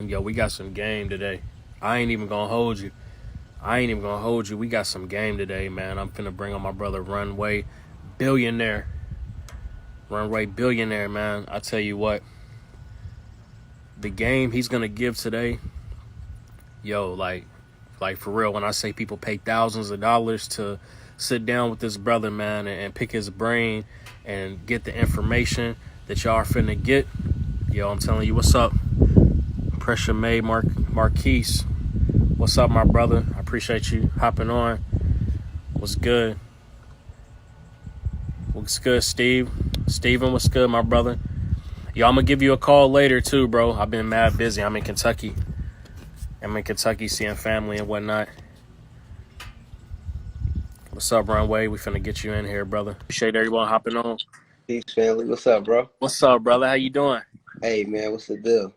Yo, we got some game today. I ain't even gonna hold you. I ain't even gonna hold you. We got some game today, man. I'm finna bring on my brother Runway Billionaire. Runway Billionaire, man. I tell you what, the game he's gonna give today, yo, like for real, when I say people pay thousands of dollars to sit down with this brother, man, and pick his brain and get the information that y'all are finna get, yo, I'm telling you, what's up? Pressure made Marquise. What's up, my brother? I appreciate you hopping on. What's good? What's good, Steve? Steven, what's good, my brother? Yo, I'm gonna give you a call later too, bro. I've been mad busy. I'm in Kentucky. Seeing family and whatnot. What's up, Runway? We finna get you in here, brother. Appreciate everyone hopping on. Peace, family. What's up, bro? What's up, brother? How you doing? Hey, man, what's the deal?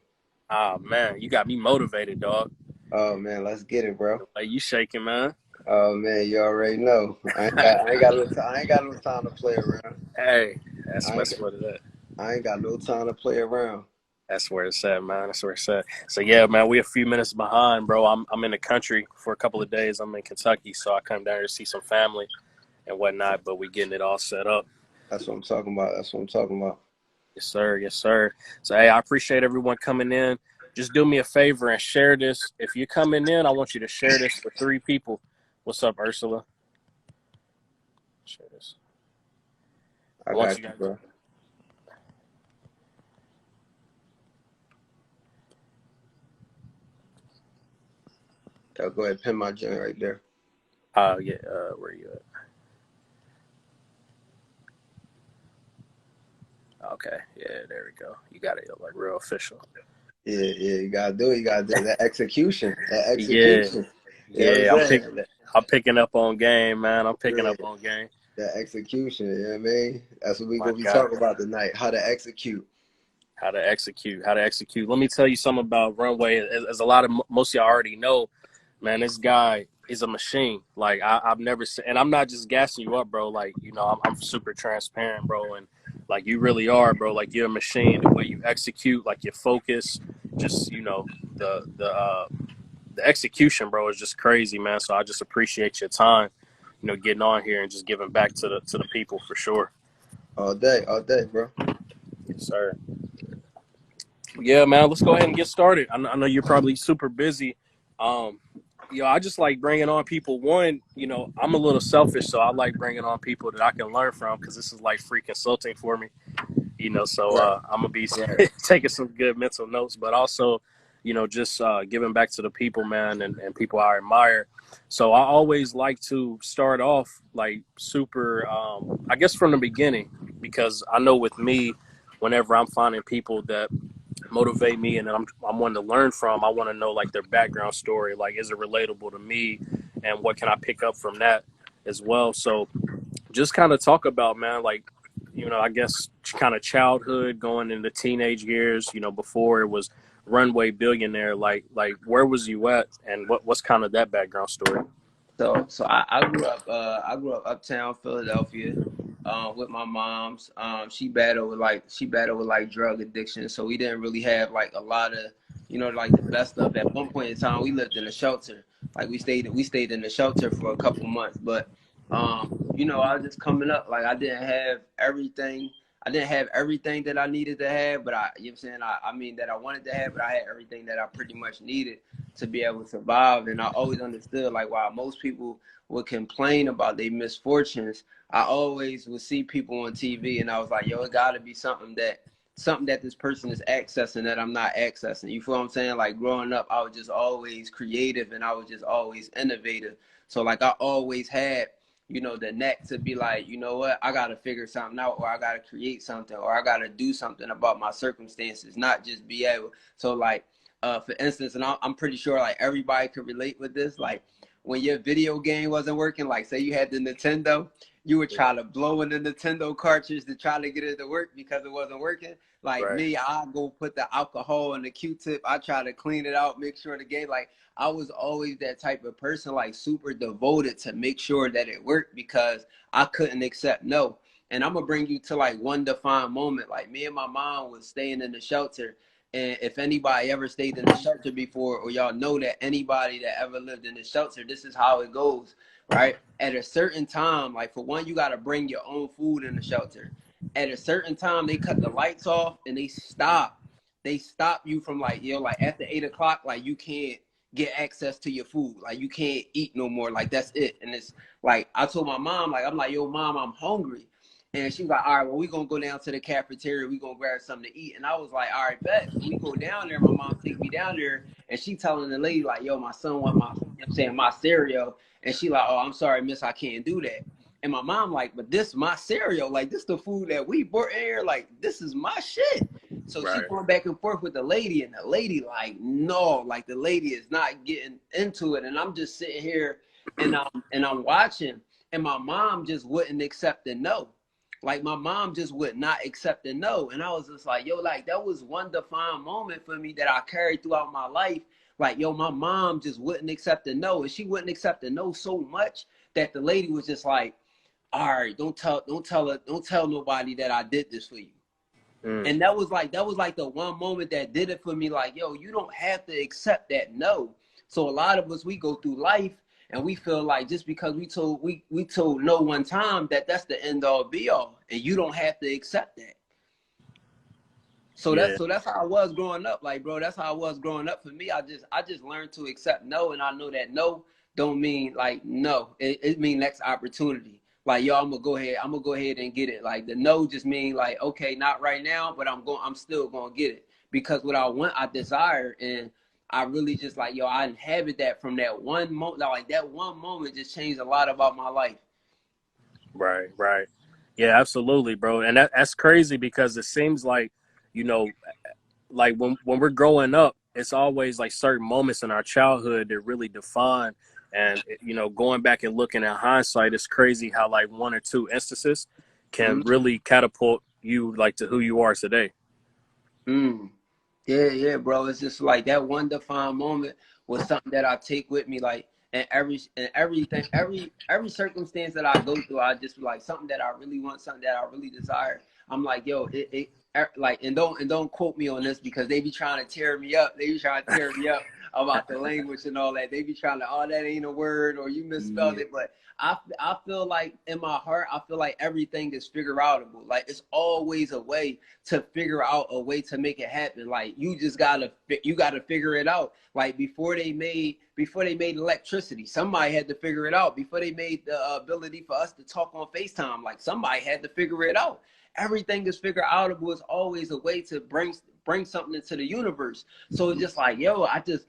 Ah, man, you got me motivated, dog. Oh, man, let's get it, bro. Like you shaking, man. Oh, man, you already know. I ain't got no time to play around. Hey, that's I ain't, what it is. I ain't got no time to play around. That's where it's at, man. That's where it's at. So yeah, man, we a few minutes behind, bro. I'm in the country for a couple of days. I'm in Kentucky, so I come down here to see some family and whatnot. But we getting it all set up. That's what I'm talking about. That's what I'm talking about. Yes, sir. Yes, sir. So hey, I appreciate everyone coming in. Just do me a favor and share this. If you're coming in, I want you to share this for 3 people. What's up, Ursula? Share this. I want got you you, guys. bro. I'll go ahead and pin my joint right there. Yeah. Where you at? Okay. Yeah, there we go. You got it like real official. Yeah, you gotta do it. You gotta do that execution. That Yeah. execution. You know Yeah, what I'm saying? I'm picking up on game, man. I'm picking Yeah, up on game. that execution. You know what I mean? That's what we My gonna be God, talking about tonight. How to execute. how to execute, how to execute. Let me tell you something about Runway. As a lot of most of y'all already know, man, this guy is a machine. Like I've never seen, and I'm not just gassing you up, bro. Like I'm super transparent, bro, and like you really are, bro. Like you're a machine. The way you execute, like your focus, just the execution, bro, is just crazy, man. So I just appreciate your time, getting on here and just giving back to the people for sure. All day, bro. Yes, sir. Yeah, man. Let's go ahead and get started. I know you're probably super busy. Um, I just like bringing on people. One, I'm a little selfish, so I like bringing on people that I can learn from because this is like free consulting for me. So Right, I'm gonna be right. taking some good mental notes, but also, just giving back to the people, man, and people I admire. So I always like to start off like super, I guess from the beginning, because I know with me, whenever I'm finding people that motivate me and I'm wanting to learn from, I want to know like their background story, like is it relatable to me, and what can I pick up from that as well. So just kind of talk about, man, like, I guess kind of childhood going into teenage years, before it was Runway Billionaire, like where was you at and what's kind of that background story? So I grew up uptown Philadelphia, with my mom's. She battled with like drug addiction, so we didn't really have like a lot of, like the best of. At one point in time, we lived in a shelter. Like we stayed in the shelter for a couple months, but I was just coming up. Like I didn't have everything. I didn't have everything that I needed to have, but I'm saying, I mean that I wanted to have, but I had everything that I pretty much needed to be able to survive. And I always understood, like, while most people would complain about their misfortunes, I always would see people on TV, and I was like, yo, it got to be something that this person is accessing that I'm not accessing. You feel what I'm saying? Like growing up, I was just always creative and I was just always innovative. So like I always had, the knack to be like, you know what, I gotta figure something out, or I gotta create something, or I gotta do something about my circumstances, not just be able. So like, for instance, and I'm pretty sure like everybody could relate with this. Like when your video game wasn't working, like say you had the Nintendo, you would Yeah, try to blow in the Nintendo cartridge to try to get it to work because it wasn't working. Like right. me, I go put the alcohol in the Q-tip. I try to clean it out, make sure the game, like I was always that type of person, like super devoted to make sure that it worked because I couldn't accept no. And I'm gonna bring you to like one defined moment. Like me and my mom was staying in the shelter, And if anybody ever stayed in the shelter before, or y'all know that anybody that ever lived in the shelter, this is how it goes, right? At a certain time, like for one, you got to bring your own food in the shelter. At a certain time, they cut the lights off and they stop. They stop you from like, like after 8 o'clock, like you can't get access to your food. Like you can't eat no more. Like that's it. And it's like, I told my mom, like, I'm like, yo, mom, I'm hungry. And she was like, all right, well, we going to go down to the cafeteria. We going to grab something to eat. And I was like, all right, bet. So we go down there. My mom take me down there. And she telling the lady, like, yo, my son want my cereal. And she like, oh, I'm sorry, miss, I can't do that. And my mom like, but this my cereal. Like, this the food that we brought here. Like, this is my shit. So she going back and forth with the lady. And the lady like, no, like the lady is not getting into it. And I'm just sitting here and I'm watching. And my mom just wouldn't accept the no. Like my mom just would not accept the no. And I was just like, yo, like that was one defined moment for me that I carried throughout my life. Like, yo, my mom just wouldn't accept the no. And she wouldn't accept the no so much that the lady was just like, all right, don't tell nobody that I did this for you. And that was like the one moment that did it for me. Like, yo, you don't have to accept that no. So a lot of us, we go through life and we feel like just because we told no one time that's the end all be all, and you don't have to accept that. So that's how I was growing up. Like, bro, that's how I was growing up. For me, I just learned to accept no, and I know that no don't mean like no. It mean next opportunity. Like, yo, I'm gonna go ahead and get it. Like the no just mean like, okay, not right now, but I'm still gonna get it, because what I want, I desire. And I really just like, yo, I inhabit that from that one moment. Like that one moment just changed a lot about my life. Right, right. Yeah, absolutely, bro. And that's crazy because it seems like, you know, like when we're growing up, it's always like certain moments in our childhood that really define. And, you know, going back and looking at hindsight, it's crazy how like one or two instances can really catapult you like to who you are today. Yeah, bro. It's just like that one defined moment was something that I take with me, like, and everything, every circumstance that I go through, I just like something that I really want, something that I really desire. I'm like, yo, like, and don't quote me on this, because they be trying to tear me up. They be trying to tear me up about the language and all that. They be trying to, oh, that ain't a word, or you misspelled it. But I feel like in my heart, I feel like everything is figure outable. Like it's always a way to figure out a way to make it happen. Like you just gotta figure it out. Like before they made electricity, somebody had to figure it out. Before they made the ability for us to talk on FaceTime, like somebody had to figure it out. Everything is figure outable. Is always a way to bring something into the universe. So it's just like, yo, I just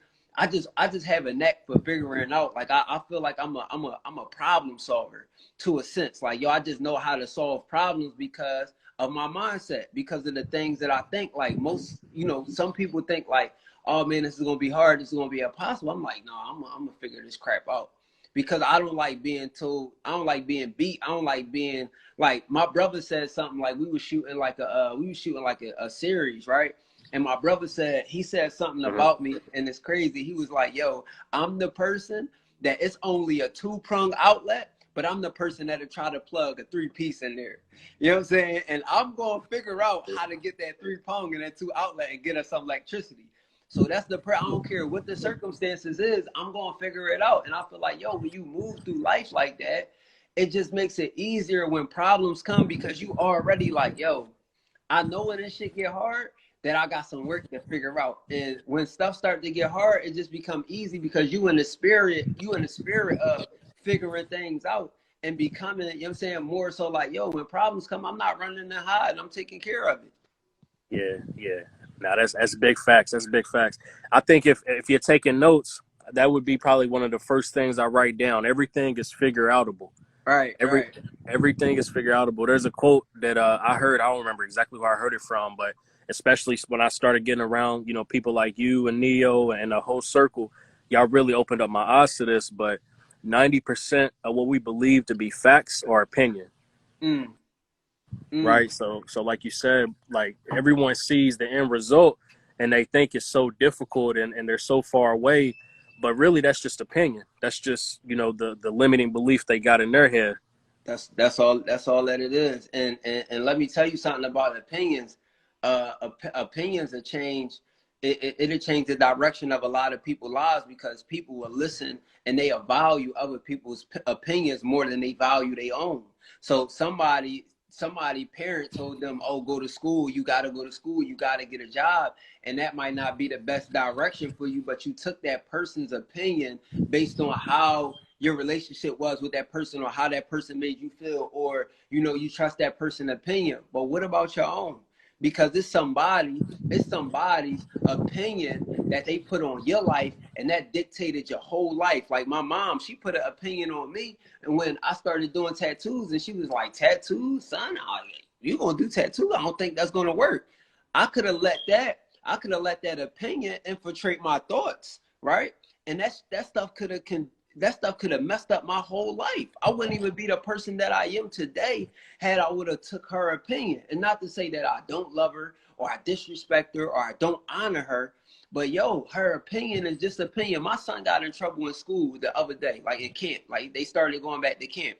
have a knack for figuring out. Like I feel like I'm a problem solver to a sense. Like, yo, I just know how to solve problems because of my mindset, because of the things that I think. Like most, some people think like, oh man, this is gonna be hard, this is gonna be impossible. I'm like, no, I'm gonna figure this crap out, because I don't like being told, I don't like being beat, I don't like being like, my brother said something like, we were shooting like a series, right? And my brother said, he said something about me, and it's crazy. He was like, yo, I'm the person that it's only a 2-prong outlet, but I'm the person that'll try to plug a 3-piece in there. You know what I'm saying? And I'm going to figure out how to get that 3-prong and that 2 outlet and get us some electricity. So that's I don't care what the circumstances is, I'm going to figure it out. And I feel like, yo, when you move through life like that, it just makes it easier when problems come, because you already like, yo, I know when this shit get hard, that I got some work to figure out. And when stuff starts to get hard, it just become easy, because you in the spirit of figuring things out and becoming, you know what I'm saying, more so like, yo, when problems come, I'm not running and hiding, I'm taking care of it. Yeah. Now that's big facts. That's big facts. I think if you're taking notes, that would be probably one of the first things I write down. Everything is figure outable. Right. Everything is figure outable. There's a quote that I heard. I don't remember exactly where I heard it from, but especially when I started getting around, people like you and Neo and the whole circle, y'all really opened up my eyes to this. But 90% of what we believe to be facts are opinion. Right. So like you said, like everyone sees the end result and they think it's so difficult and they're so far away. But really, that's just opinion. That's just, the limiting belief they got in their head. That's all that it is. And let me tell you something about opinions. Opinions have changed. it'll change the direction of a lot of people's lives, because people will listen and they value other people's opinions more than they value their own. So somebody parent told them, oh, go to school, you got to go to school, you got to get a job, and that might not be the best direction for you, but you took that person's opinion based on how your relationship was with that person, or how that person made you feel, or you trust that person's opinion. But what about your own? Because it's somebody's opinion that they put on your life, and that dictated your whole life. Like my mom, she put an opinion on me, and when I started doing tattoos, and she was like, tattoos, son, you gonna do tattoos? I don't think that's gonna work. I could have let that opinion infiltrate my thoughts, right? And that stuff could have messed up my whole life. I wouldn't even be the person that I am today had I would have took her opinion. And not to say that I don't love her, or I disrespect her, or I don't honor her, but her opinion is just opinion. My son got in trouble in school the other day, like in camp. Like they started going back to camp.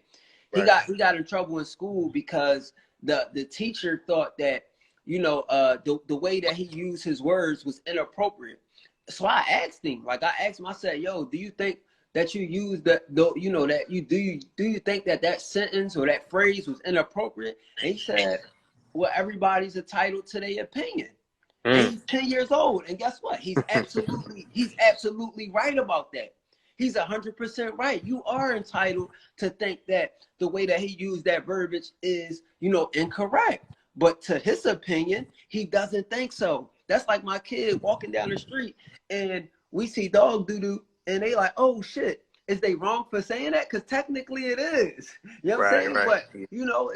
Right. He got in trouble in school because the teacher thought that the way that he used his words was inappropriate. So I asked him, I said, yo, do you think that you use do you think that sentence or that phrase was inappropriate? And he said, well, everybody's entitled to their opinion. And he's 10 years old, and guess what? He's absolutely right about that. He's 100% right. You are entitled to think that the way that he used that verbiage is incorrect, but to his opinion, he doesn't think so. That's like my kid walking down the street and we see dog doo-doo, and they like, oh shit, is they wrong for saying that? Because technically it is. You know what I'm saying? Right. But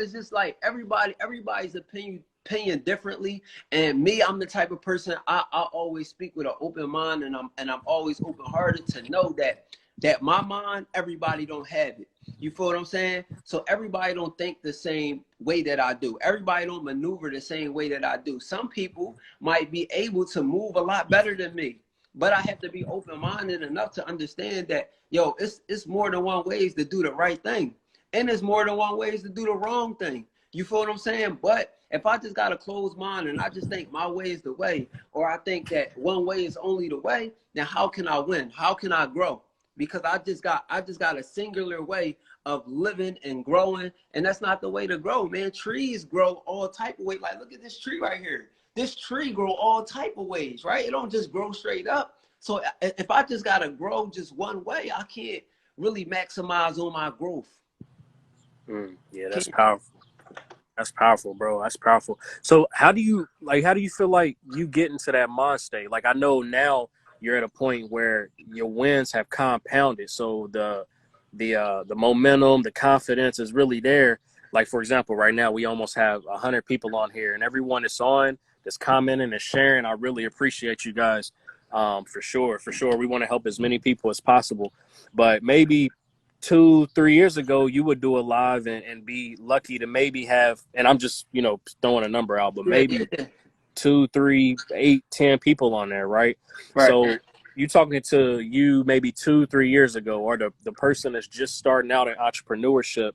it's just like everybody's opinion differently. And me, I'm the type of person, I always speak with an open mind, and I'm always open-hearted to know that my mind, everybody don't have it. You feel what I'm saying? So everybody don't think the same way that I do. Everybody don't maneuver the same way that I do. Some people might be able to move a lot better than me, but I have to be open-minded enough to understand that, it's more than one ways to do the right thing. And there's more than one ways to do the wrong thing. You feel what I'm saying? But if I just got a closed mind and I just think my way is the way, or I think that one way is only the way, then how can I win? How can I grow? Because I just got a singular way of living and growing, and that's not the way to grow, man. Trees grow all type of ways. Like, look at this tree right here. This tree grow all type of ways, right? It don't just grow straight up. So if I just gotta grow just one way, I can't really maximize on my growth. Yeah, that's powerful. That's powerful, bro. That's powerful. So how do you feel like you get into that mind state? Like, I know now you're at a point where your wins have compounded. So the momentum, the confidence is really there. Like, for example, right now we almost have 100 people on here, and everyone that's on, that's commenting and sharing. I really appreciate you guys. For sure. We want to help as many people as possible. But maybe 2-3 years ago, you would do a live and be lucky to maybe have, and I'm just, throwing a number out, but maybe 2, 3, 8, 10 people on there, right? So you talking to you maybe 2-3 years ago, or the person that's just starting out in entrepreneurship,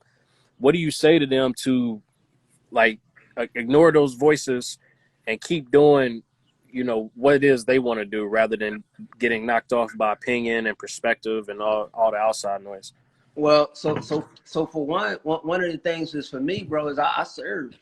what do you say to them to ignore those voices and keep doing, what it is they want to do, rather than getting knocked off by opinion and perspective and all the outside noise? Well, so for one of the things is, for me, bro, is I serve.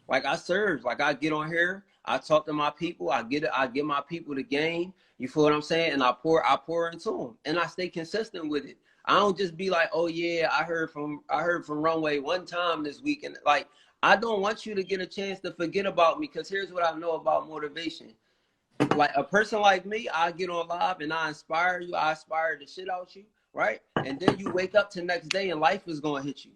Like I get on here, I talk to my people, I give my people the game. You feel what I'm saying? And I pour into them, and I stay consistent with it. I don't just be like, oh yeah, I heard from Runway one time this week, and like, I don't want you to get a chance to forget about me, because here's what I know about motivation. Like, a person like me, I get on live and I inspire you, I inspire the shit out you, right? And then you wake up to the next day and life is gonna hit you,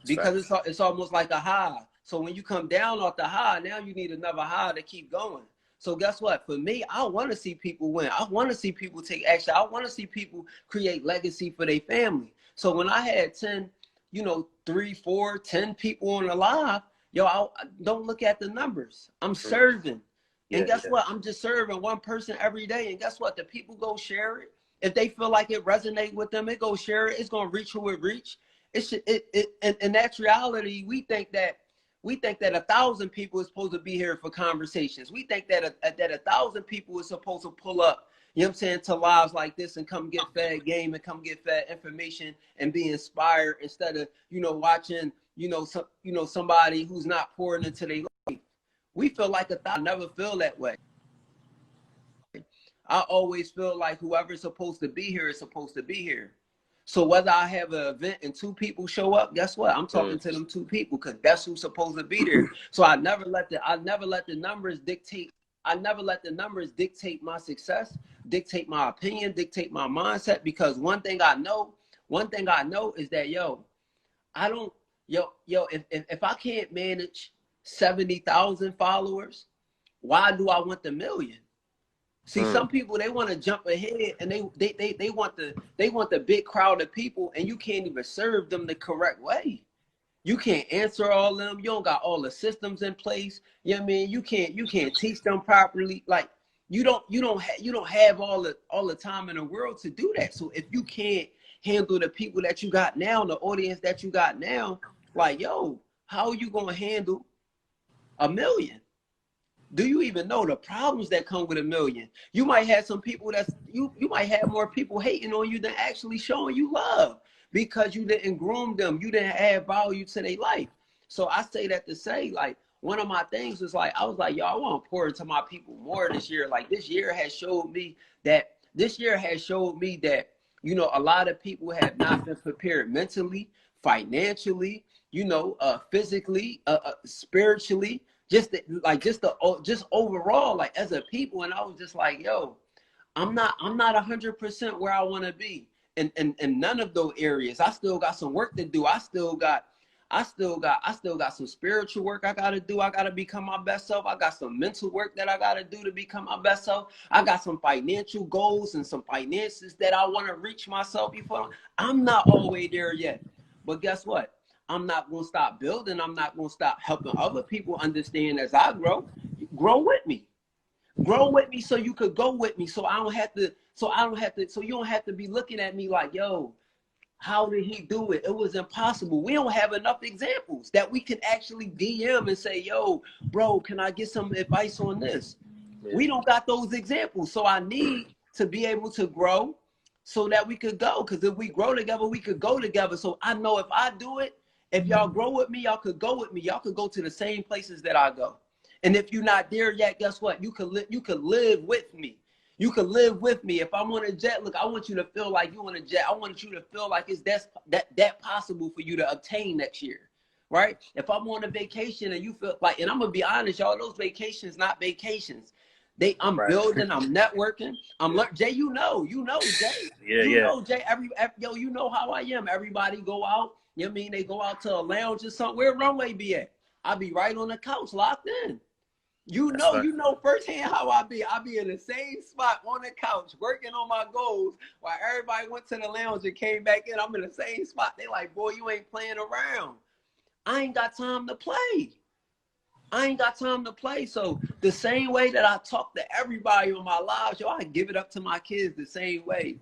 because it's almost like a high. So when you come down off the high, now you need another high to keep going. So guess what? For me, I want to see people win. I want to see people take action. I want to see people create legacy for their family. So when I had 10, 3, 4, 10 people on the live, I don't look at the numbers. I'm serving. And guess what? I'm just serving one person every day. And guess what? The people go share it. If they feel like it resonates with them, it go share it. It's going to reach who it reach. In actuality, we think that We think that 1,000 people is supposed to be here for conversations. We think that that 1,000 people is supposed to pull up, you know what I'm saying, to lives like this and come get fed game and come get fed information and be inspired instead of, you know, watching, you know, somebody who's not pouring into their life. We feel like 1,000. Never feel that way. I always feel like whoever's supposed to be here is supposed to be here. So whether I have an event and 2 people show up, guess what? I'm talking to them 2 people because that's who's supposed to be there. So I never let the numbers dictate. I never let the numbers dictate my success, dictate my opinion, dictate my mindset. Because one thing I know is that if I can't manage 70,000 followers, why do I want the million? See, some people, they want to jump ahead and they want the big crowd of people, and you can't even serve them the correct way. You can't answer all of them. You don't got all the systems in place. You know what I mean? You can't teach them properly. Like you don't have all the time in the world to do that. So if you can't handle the people that you got now, the audience that you got now, like, yo, how are you gonna handle 1 million? Do you even know the problems that come with 1 million? You might have some people you might have more people hating on you than actually showing you love because you didn't groom them. You didn't add value to their life. So I say that to say, like, one of my things was like, I was like, yo, I want to pour into my people more this year. Like this year has showed me that, you know, a lot of people have not been prepared mentally, financially, you know, physically, spiritually, just overall, like as a people. And I was just like, yo, I'm not 100% where I want to be in none of those areas. I still got some work to do. I still got some spiritual work I got to do. I got to become my best self. I got some mental work that I got to do to become my best self. I got some financial goals and some finances that I want to reach myself before. I'm not all the way there yet. But guess what? I'm not going to stop building. I'm not going to stop helping other people understand as I grow. Grow with me. Grow with me so you could go with me. So you don't have to be looking at me like, yo, how did he do it? It was impossible. We don't have enough examples that we can actually DM and say, yo, bro, can I get some advice on this? Yeah. We don't got those examples. So I need to be able to grow so that we could go. Because if we grow together, we could go together. So I know if I do it, if y'all grow with me, y'all could go with me. Y'all could go to the same places that I go. And if you're not there yet, guess what? You could live with me. You could live with me. If I'm on a jet, look, I want you to feel like you're on a jet. I want you to feel like it's that possible for you to obtain next year, right? If I'm on a vacation and you feel like, and I'm gonna be honest, y'all, those vacations not vacations. I'm right. Building, I'm networking, I'm learning. Jay, you know, Jay. You know, Jay. Yo, you know how I am. Everybody go out. You know what I mean? They go out to a lounge or something. Where Runway be at? I be right on the couch, locked in. You know firsthand how I be. I be in the same spot on the couch working on my goals while everybody went to the lounge and came back in. I'm in the same spot. They like, boy, you ain't playing around. I ain't got time to play. So the same way that I talk to everybody on my lives, yo, I give it up to my kids the same way.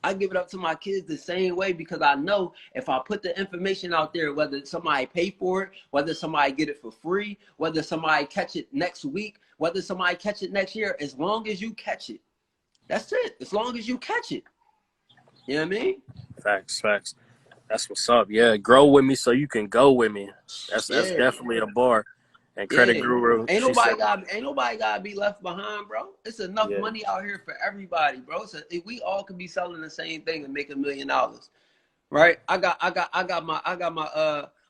Because I know if I put the information out there, whether somebody pay for it, whether somebody get it for free, whether somebody catch it next week, whether somebody catch it next year, as long as you catch it, that's it. As long as you catch it. You know what I mean? Facts. That's what's up. Yeah, grow with me so you can go with me. That's definitely a bar. And Credit Guru. Ain't nobody gotta be left behind, bro. It's enough money out here for everybody, bro. So if we all could be selling the same thing and make $1 million, right? I got my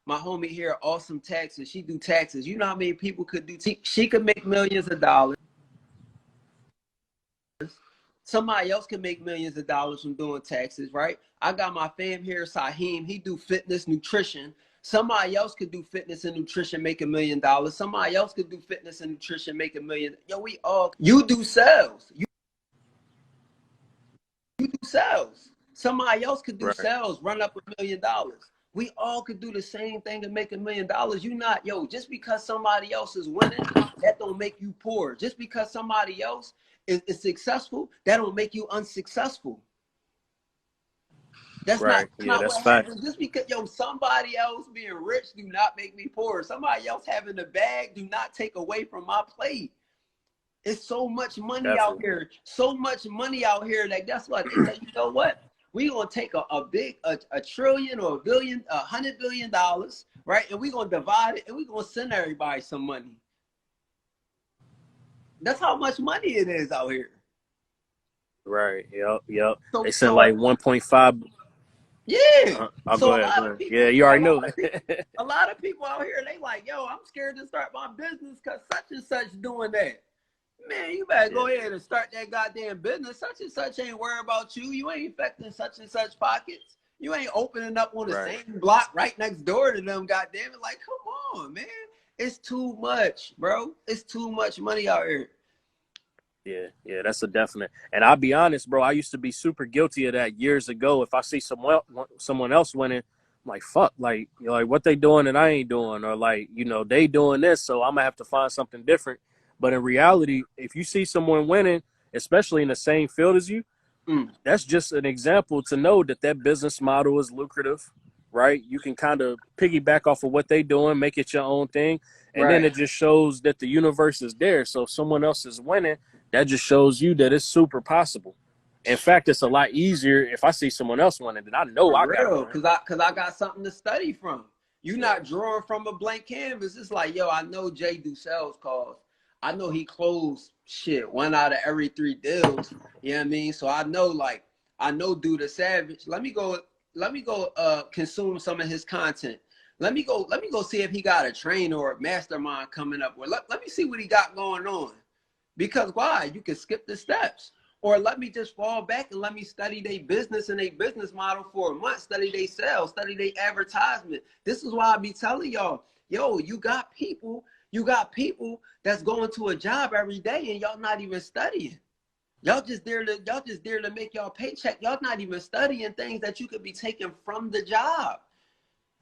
homie here, Awesome Taxes. She do taxes. You know how many people could do? She could make millions of dollars. Somebody else can make millions of dollars from doing taxes, right? I got my fam here, Saheem. He do fitness, nutrition. Somebody else could do fitness and nutrition, make $1 million. Somebody else could do fitness and nutrition, make $1 million. Yo, you do sales. You do sales. Somebody else could do sales, run up $1 million. We all could do the same thing and make $1 million. Just because somebody else is winning, that don't make you poor. Just because somebody else is successful, that don't make you unsuccessful. That's Right. Yeah, not that's what fact. happens. Just because somebody else being rich do not make me poor. Somebody else having the bag do not take away from my plate. It's so much money out Definitely. here. So much money out here. Like that's what they say. You know what? We gonna take a trillion or $100 billion, right? And we gonna divide it and we gonna send everybody some money. That's how much money it is out here. Right. Yep. Yep. So They sent so like 1.5. yeah. I'll go So a ahead. Go lot of ahead. Yeah, people, you a already lot knew. of people, a lot of people out here, they like, yo, I'm scared to start my business because such and such doing that. Man, you better Yeah. go ahead and start that goddamn business. Such and such ain't worried about you. You ain't affecting such and such pockets. You ain't opening up on the Right. same block right next door to them. Goddamn it! Like, come on, man. It's too much, bro. It's too much money out here. Yeah, yeah, that's a definite. And I'll be honest, bro. I used to be super guilty of that years ago. If I see someone else winning, I'm like, fuck, like, you know, like what they doing and I ain't doing, or like, you know, they doing this, so I'm gonna have to find something different. But in reality, if you see someone winning, especially in the same field as you, Mm, that's just an example to know that that business model is lucrative, right? You can kind of piggyback off of what they doing, make it your own thing, and then right. it just shows that the universe is there. So if someone else is winning, that just shows you that it's super possible. In fact, it's a lot easier if I see someone else winning, then I know For I gotta real, win. cause I got something to study from. You Yeah, not drawing from a blank canvas. It's like, yo, I know Jay do sales calls. I know he closed shit 1 out of every 3 deals. You know what I mean? So I know, like, I know Dude the Savage. Let me go consume some of his content. Let me go see if he got a train or a mastermind coming up. Or let me see what he got going on. Because why? You can skip the steps. Or let me just fall back and let me study their business and their business model for a month, study their sales, study their advertisement. This is why I be telling y'all, yo, you got people that's going to a job every day and y'all not even studying. Y'all just there to make y'all paycheck. Y'all not even studying things that you could be taking from the job.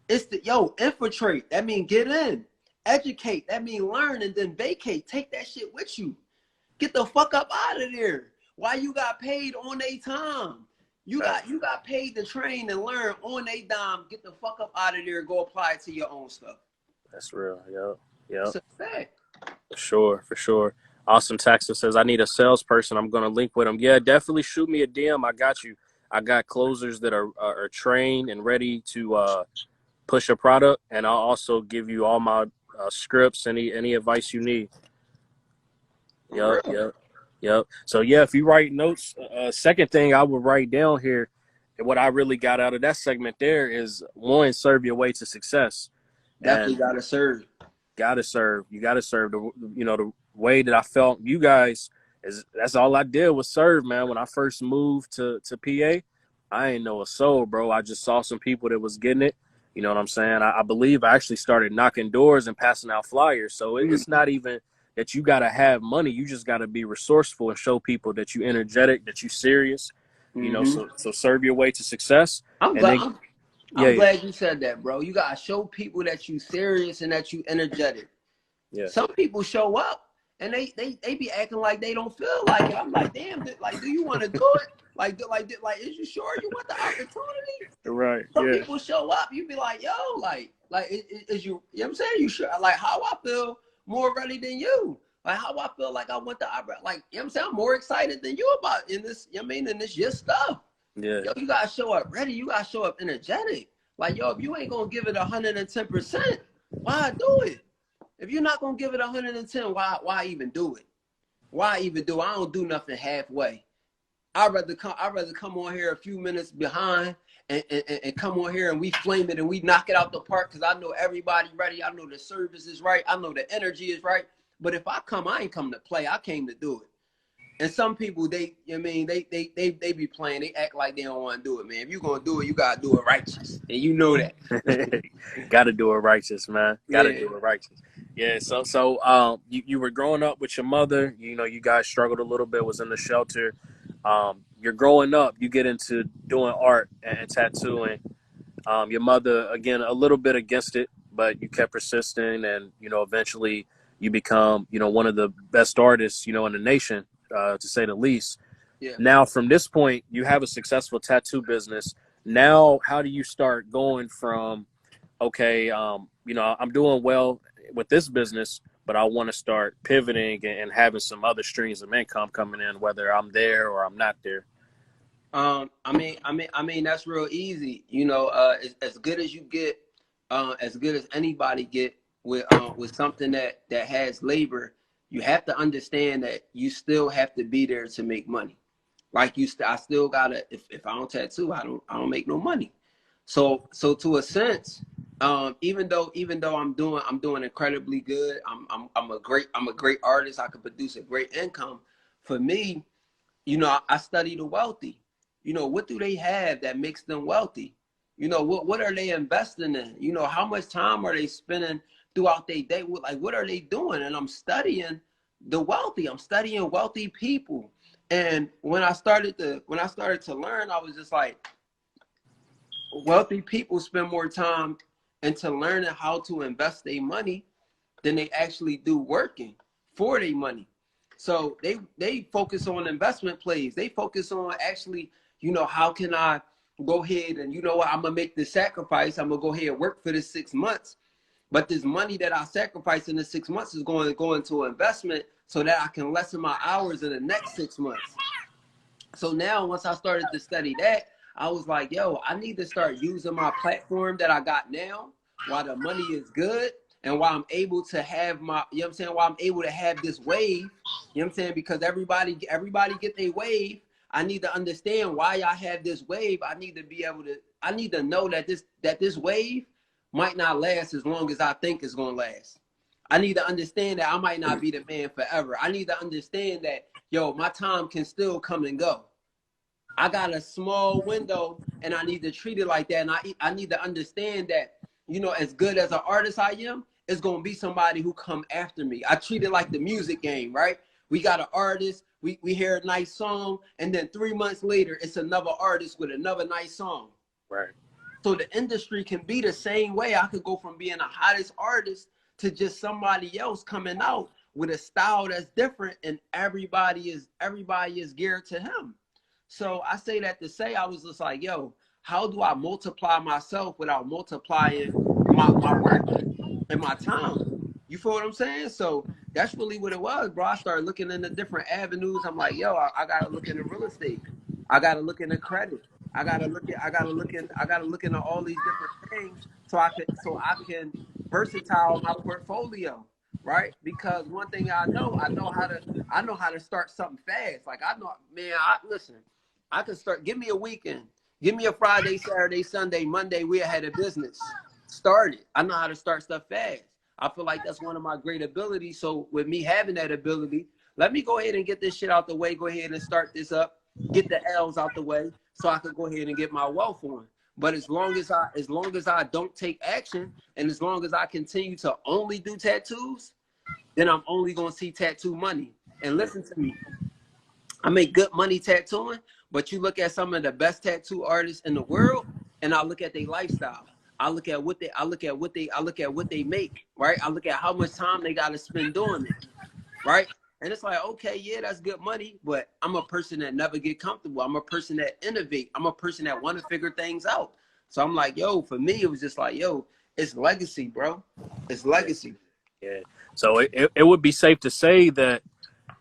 It's the infiltrate. That mean get in. Educate. That mean learn and then vacate. Take that shit with you. Get the fuck up out of there. Why you got paid on their time? You got paid to train and learn on their dime. Get the fuck up out of there. Go apply it to your own stuff. that's real. Yep, It's yep, a fact. for sure, for sure. Awesome Texas says, I need a salesperson. I'm going to link with them. Yeah, definitely shoot me a DM. I got you. I got closers that are trained and ready to push a product, and I'll also give you all my scripts, any advice you need. For Yep, real. yep, yep. So yeah, if you write notes, second thing I would write down here, and what I really got out of that segment there is one, serve your way to success, Definitely and gotta serve. gotta serve. You gotta serve. The way that I felt you guys is that's all I did was serve, man. When I first moved to PA, I ain't know a soul, bro. I just saw some people that was getting it. You know what I'm saying? I believe I actually started knocking doors and passing out flyers. So Mm. it's not even that you gotta have money. You just gotta be resourceful and show people that you energetic, that you serious. You know, Mm-hmm. so serve your way to success, I'm and glad. then yeah, I'm yeah, glad you said that, bro. You gotta show people that you serious and that you energetic. yeah. Some people show up and they be acting like they don't feel like it. I'm like, damn, like, do you want to do it? Like, is you sure you want the opportunity? Right, Some yeah. people show up, you be like, yo, is you, you know what I'm saying? You sure? Like, how I feel more ready than you. Like, how I feel like I want the opportunity. Like, you know what I'm saying? I'm more excited than you about in this, you know what I mean? In this your stuff. Yeah, Yo, you gotta show up ready. You gotta show up energetic. Like, yo, if you ain't gonna give it 110%, why do it? If you're not gonna give it 110, why even do it? Why even do it? I don't do nothing halfway. I'd rather come on here a few minutes behind and come on here and we flame it and we knock it out the park because I know everybody ready. I know the service is right. I know the energy is right. But if I come, I ain't come to play. I came to do it. And some people, you know what I mean, they be playing. They act like they don't want to do it, man. If you're gonna do it, you gotta do it righteous, and you know that. got to do it righteous, man. Got to Yeah. do it righteous. Yeah. So you were growing up with your mother. You know, you guys struggled a little bit. Was in the shelter. You're growing up. You get into doing art and tattooing. Your mother, again, a little bit against it, but you kept persisting, and eventually you become one of the best artists in the nation, to say the least. Yeah. Now, from this point, you have a successful tattoo business. Now, how do you start going from, okay, you know, I'm doing well with this business, but I want to start pivoting and having some other streams of income coming in, whether I'm there or I'm not there. I mean, that's real easy. You know, as good as you get, as good as anybody get with something that has labor, you have to understand that you still have to be there to make money. Like I still gotta. If I don't tattoo, I don't make no money. So to a sense, even though I'm doing incredibly good. I'm a great artist. I could produce a great income. For me, you know, I study the wealthy. You know, what do they have that makes them wealthy? You know, what are they investing in? You know, how much time are they spending throughout their day? Like, what are they doing? And I'm studying the wealthy. I'm studying wealthy people. And when I started to learn, I was just like, wealthy people spend more time into learning how to invest their money than they actually do working for their money. So they focus on investment plays. They focus on actually, you know, how can I go ahead and, you know what, I'm gonna make the sacrifice. I'm gonna go ahead and work for this 6 months. But this money that I sacrifice in the 6 months is going to go into investment so that I can lessen my hours in the next 6 months. So now once I started to study that, I was like, yo, I need to start using my platform that I got now while the money is good and while I'm able to have my, you know what I'm saying, while I'm able to have this wave, you know what I'm saying, because everybody get their wave. I need to understand why I have this wave. I need to know that this wave might not last as long as I think it's going to last. I need to understand that I might not be the man forever. I need to understand that, yo, my time can still come and go. I got a small window and I need to treat it like that. And I need to understand that, you know, as good as an artist I am, it's going to be somebody who come after me. I treat it like the music game, right? We got an artist, we hear a nice song, and then 3 months later, it's another artist with another nice song. Right. So the industry can be the same way. I could go from being the hottest artist to just somebody else coming out with a style that's different, and everybody is geared to him. So I say that to say, I was just like, yo, how do I multiply myself without multiplying my work and my time? You feel what I'm saying? So that's really what it was, bro. I started looking into different avenues. I'm like, yo, I gotta look into real estate. I gotta look into credit. I gotta look into all these different things so I can versatile my portfolio, right? Because one thing I know how to start something fast. Like I know, man, listen, I can start, give me a weekend. Give me a Friday, Saturday, Sunday, Monday, we had a business started. I know how to start stuff fast. I feel like that's one of my great abilities. So with me having that ability, let me go ahead and get this shit out the way. Go ahead and start this up. Get the L's out the way so I could go ahead and get my wealth on. But as long as I don't take action and as long as I continue to only do tattoos, then I'm only gonna see tattoo money. And listen to me, I make good money tattooing, but you look at some of the best tattoo artists in the world, and I look at their lifestyle. I look at what they make, right? I look at how much time they got to spend doing it, right? And it's like, okay, yeah, that's good money, but I'm a person that never get comfortable. I'm a person that innovate. I'm a person that want to figure things out. So I'm like, yo, for me, it was just like, yo, it's legacy, bro. It's Yeah. legacy. Yeah. So it would be safe to say that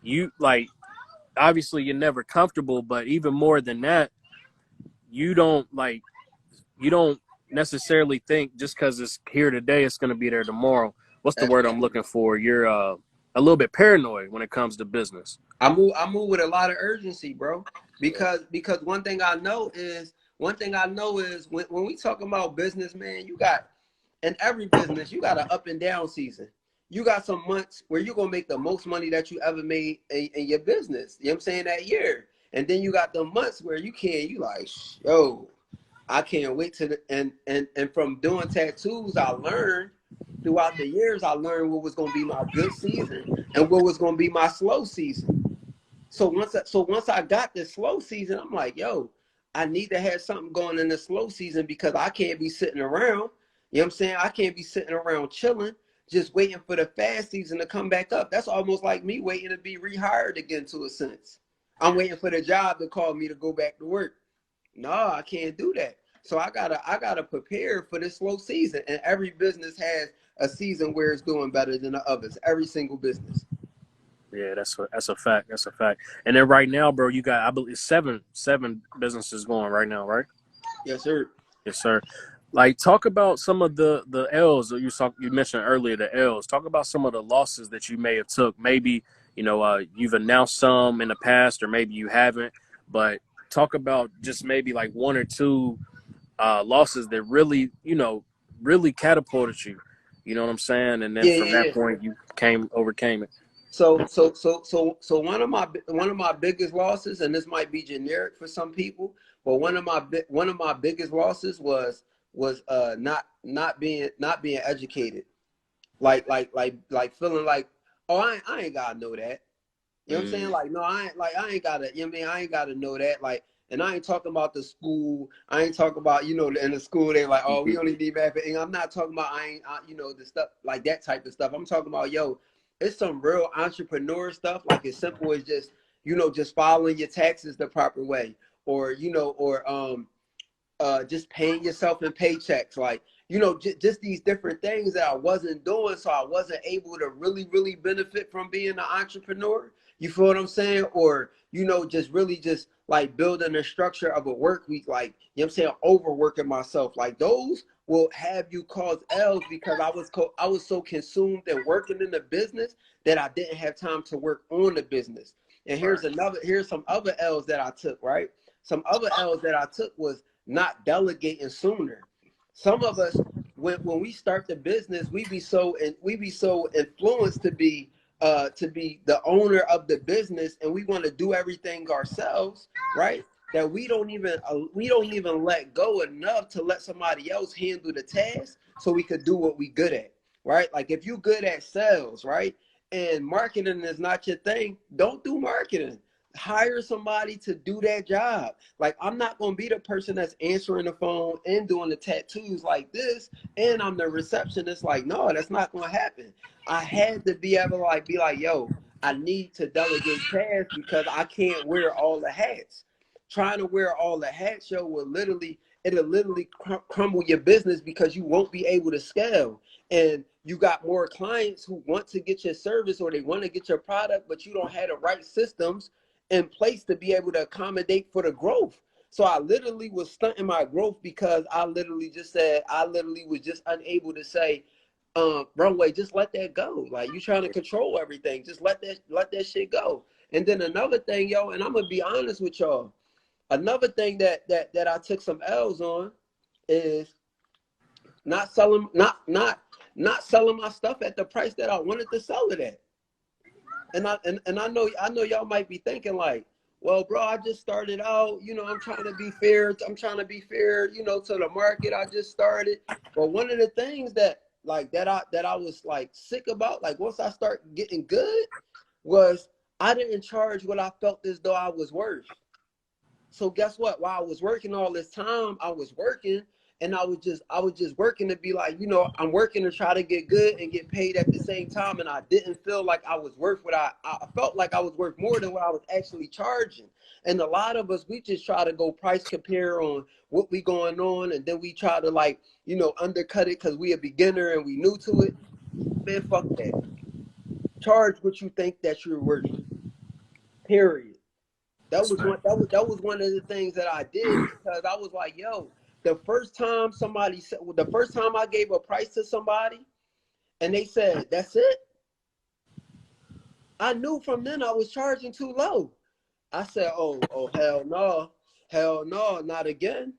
you like, obviously you're never comfortable, but even more than that, you don't like, you don't necessarily think just because it's here today, it's going to be there tomorrow. What's the word I'm looking for? You're a little bit paranoid when it comes to business. I move with a lot of urgency, bro. Yeah. Because one thing I know is when we talk about business, man, you got in every business, you got an up and down season. You got some months where you're gonna make the most money that you ever made in your business. You know what I'm saying, that year. And then you got the months where you like, yo, I can't wait to and from doing tattoos, I learned throughout the years, I learned what was gonna be my good season and what was gonna be my slow season. So once I got this slow season, I'm like, yo, I need to have something going in the slow season because I can't be sitting around. You know what I'm saying? I can't be sitting around chilling, just waiting for the fast season to come back up. That's almost like me waiting to be rehired again, to a sense. I'm waiting for the job to call me to go back to work. No, I can't do that. So I gotta prepare for this slow season. And every business has a season where it's doing better than the others. Every single business. Yeah, that's a fact. That's a fact. And then right now, bro, you got, I believe, seven businesses going right now, right? Yes, sir. Yes, sir. Like, talk about some of the L's that you mentioned earlier. The L's. Talk about some of the losses that you may have took. Maybe you've announced some in the past, or maybe you haven't. But talk about just maybe like one or two losses that really catapulted you. You know what I'm saying? And then Yeah, from yeah, that yeah. point, you overcame it. So one of my biggest losses, and this might be generic for some people, but one of my biggest losses was not being educated. Like feeling like, oh, I ain't gotta know that. You know what I'm saying? Mm, Like, no, I ain't gotta, you know what I mean? I ain't gotta know that. Like, and I ain't talking about the school. I ain't talking about, in the school, they like, oh, we only need math. And I'm not talking about, the stuff like that type of stuff. I'm talking about, yo, it's some real entrepreneur stuff. Like, as simple as just, just filing your taxes the proper way, or, just paying yourself in paychecks, like, just these different things that I wasn't doing, so I wasn't able to really, really benefit from being an entrepreneur. You feel what I'm saying? Or, just really just like building a structure of a work week, like, you know what I'm saying, overworking myself. Like, those will have you cause L's because I was so consumed and working in the business that I didn't have time to work on the business. And right. here's some other L's that I took, right? Some other L's that I took was not delegating sooner. Some of us, when we start the business, we be so influenced to be the owner of the business, and we want to do everything ourselves, right? That we don't even let go enough to let somebody else handle the task so we could do what we good at, right? Like, if you good at sales, right, and marketing is not your thing, don't do marketing. Hire somebody to do that job. Like, I'm not gonna be the person that's answering the phone and doing the tattoos like this, and I'm the receptionist. Like, no, that's not gonna happen. I had to be able to be like, yo, I need to delegate tasks because I can't wear all the hats. Trying to wear all the hats, yo, it'll literally crumble your business because you won't be able to scale. And you got more clients who want to get your service or they want to get your product, but you don't have the right systems in place to be able to accommodate for the growth. So I literally was stunting my growth because I literally was just unable to say, Runway, just let that go. Like, you trying to control everything. Just let that shit go. And then another thing, yo, and I'm gonna be honest with y'all. Another thing that I took some L's on is not selling not selling my stuff at the price that I wanted to sell it at. And I know y'all might be thinking like, well, bro, I just started out, I'm trying to be fair. I'm trying to be fair, to the market. I just started. But one of the things that I was like sick about, like, once I start getting good, was I didn't charge what I felt as though I was worth. So guess what? While I was working all this time, I was working, and I was just working to be like, I'm working to try to get good and get paid at the same time. And I didn't feel like I was worth what I felt like I was worth more than what I was actually charging. And a lot of us, we just try to go price compare on what we going on, and then we try to undercut it because we a beginner and we new to it. Man, fuck that. Charge what you think that you're worth. Period. That was one. Respect. That was one of the things that I did because I was like, yo, the first time I gave a price to somebody and they said that's it, I knew from then I was charging too low. I said, oh hell no, not again.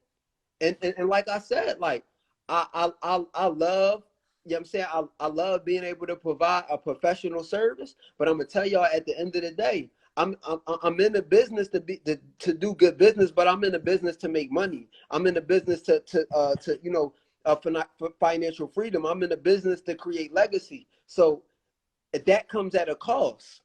And like I said, like I love, you know what I'm saying, I love being able to provide a professional service, but I'm gonna tell y'all at the end of the day, I'm in the business to do good business, but I'm in the business to make money. I'm in the business for financial freedom. I'm in the business to create legacy. So that comes at a cost.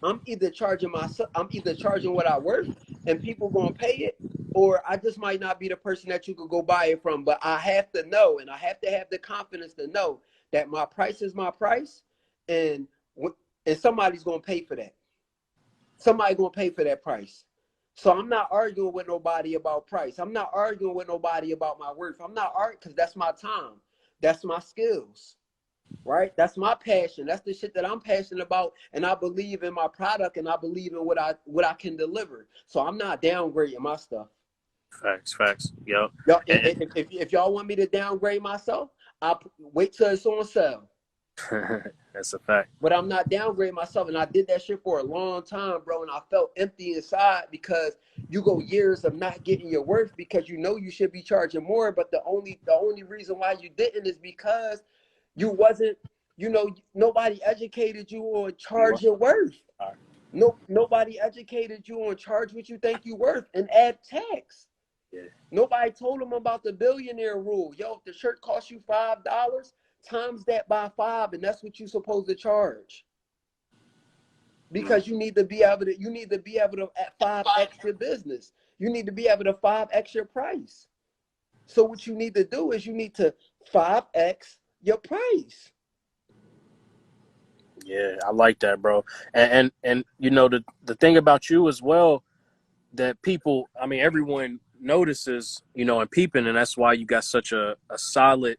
I'm either charging what I worth and people gonna pay it, or I just might not be the person that you could go buy it from. But I have to know, and I have to have the confidence to know that my price is my price, and and somebody's gonna pay for that. Somebody gonna pay for that price. So I'm not arguing with nobody about price. I'm not arguing with nobody about my worth. I'm not arguing because that's my time. That's my skills, right? That's my passion. That's the shit that I'm passionate about. And I believe in my product and I believe in what I can deliver. So I'm not downgrading my stuff. Facts. Yo. Y'all, if y'all want me to downgrade myself, I'll wait till it's on sale. That's a fact. But I'm not downgrading myself. And I did that shit for a long time, bro. And I felt empty inside because you go years of not getting your worth because you know you should be charging more. But the only reason why you didn't is because you wasn't, nobody educated you on charge your worth. Nobody educated you on charge what you think you worth and add tax. Yeah. Nobody told them about the billionaire rule. Yo, if the shirt costs you $5, times that by 5, and that's what you're supposed to charge. Because you need to be able to 5x your business. You need to be able to 5x your price. So what you need to do is you need to 5x your price. Yeah, I like that, bro. And the thing about you as well that people, I mean, everyone notices, and peeping, and that's why you got such a solid,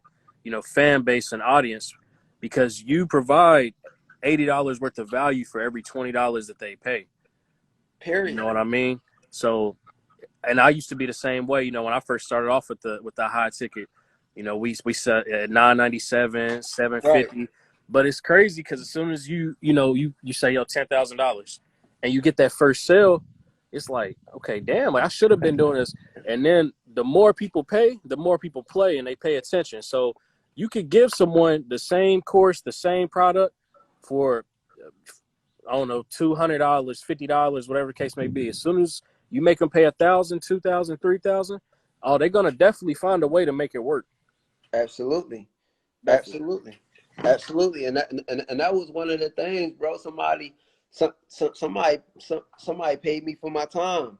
fan base and audience, because you provide $80 worth of value for every $20 that they pay. Period. You know what I mean? So, and I used to be the same way. When I first started off with the high ticket, we set at $997, $750. Right. But it's crazy because as soon as you say, yo, $10,000 and you get that first sale, it's like, okay, damn, like I should have been doing this. And then the more people pay, the more people play and they pay attention. So you could give someone the same course, the same product for, I don't know, $200, $50, whatever the case may be. As soon as you make them pay $1,000, $2,000, $3,000, oh, they're going to definitely find a way to make it work. Absolutely. Definitely. Absolutely. And that was one of the things, bro. Somebody paid me for my time.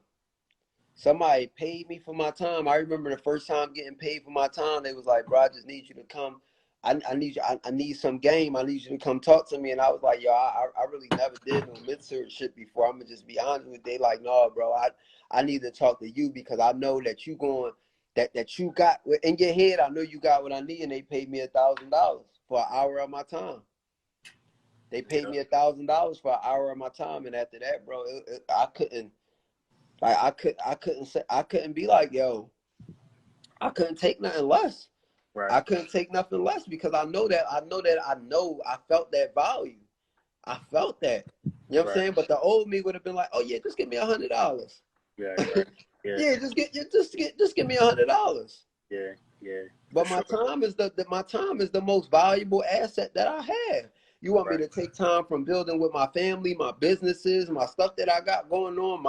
Somebody paid me for my time. I remember the first time getting paid for my time, they was like, bro, I just need you to come. I need some game. I need you to come talk to me. And I was like, yo, I really never did no mentorship before. I'm gonna just be honest with you. They like, no, bro, I need to talk to you because I know that you going that you got in your head. I know you got what I need, and they paid me $1,000 for an hour of my time. They paid me $1,000 for an hour of my time, and after that, bro, I couldn't. Like I couldn't be like, yo, I couldn't take nothing less. Right. I couldn't take nothing less because I felt that value. I felt that. You know what I'm saying? But the old me would have been like, oh yeah, just give me $100. Yeah. Yeah, just give me $100. Yeah. But my time is the most valuable asset that I have. You want me to take time from building with my family, my businesses, my stuff that I got going on,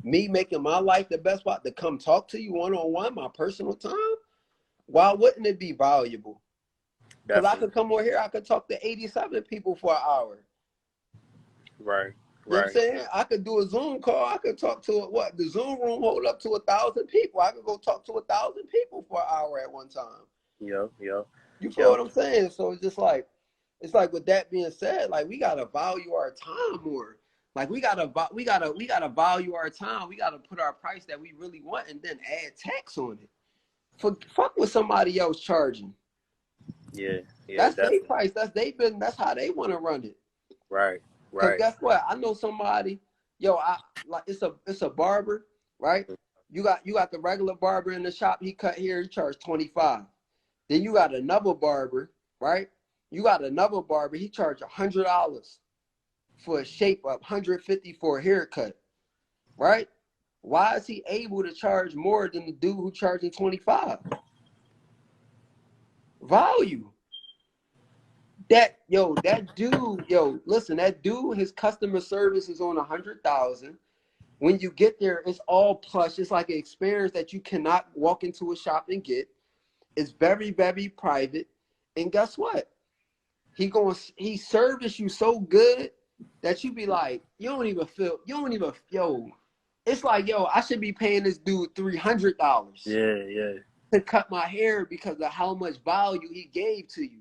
me making my life the best spot to come talk to you one-on-one, my personal time? Why wouldn't it be valuable? Because I could come over here, I could talk to 87 people for an hour. Right. You know what I'm saying? I could do a Zoom call. I could talk to the Zoom room hold up to 1,000 people. I could go talk to 1,000 people for an hour at one time. Yeah. You feel what I'm saying? So it's just like, with that being said, like we gotta value our time more. Like we gotta value our time. We gotta put our price that we really want and then add tax on it. Fuck what somebody else charging. Yeah. That's their price. That's how they want to run it. Right. Because guess what? I know somebody, it's a barber, right? You got the regular barber in the shop, he cut here, he charged $25. Then you got another barber, right? You got another barber, he charged $100 for a shape up, $150 for a haircut, right? Why is he able to charge more than the dude who charging $25? Value. That dude, his customer service is on 100,000. When you get there, it's all plush. It's like an experience that you cannot walk into a shop and get. It's very, very private. And guess what? He service you so good that you be like, it's like, I should be paying this dude $300. Yeah. To cut my hair because of how much value he gave to you.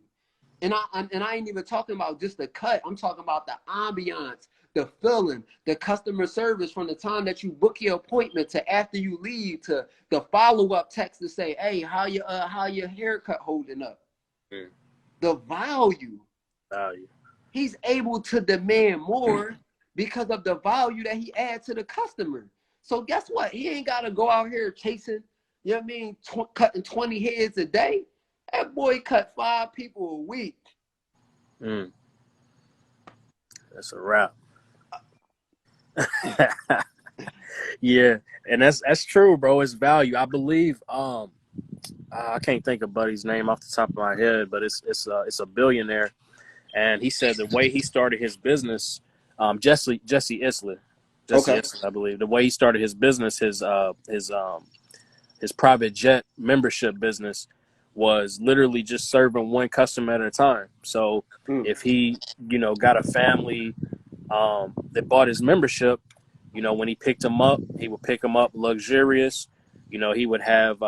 And I ain't even talking about just the cut. I'm talking about the ambiance, the feeling, the customer service from the time that you book your appointment to after you leave, to the follow-up text to say, hey, how your haircut holding up? Mm. The value. He's able to demand more because of the value that he adds to the customer. So guess what? He ain't got to go out here chasing, you know what I mean, cutting 20 heads a day. That boy cut 5 people a week. Mm. That's a wrap. Yeah, and that's true, bro. It's value. I believe. I can't think of Buddy's name off the top of my head, but it's a billionaire, and he said the way he started his business, Jesse Isler, Okay. I believe, the way he started his business, his private jet membership business, was literally just serving one customer at a time. So if he, got a family that bought his membership, when he picked them up, he would pick them up luxurious. He would have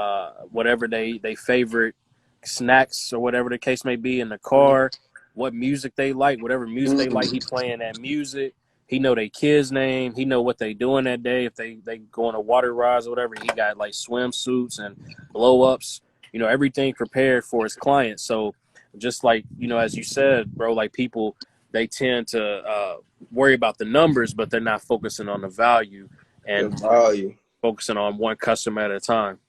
whatever they favorite snacks or whatever the case may be in the car, what music they like, whatever music they like, he playing that music. He know their kids' name. He know what they doing that day. If they go on a water rides or whatever, he got like swimsuits and blow ups. Everything prepared for his clients. So just like, as you said, bro, like people, they tend to worry about the numbers, but they're not focusing on the value and focusing on one customer at a time.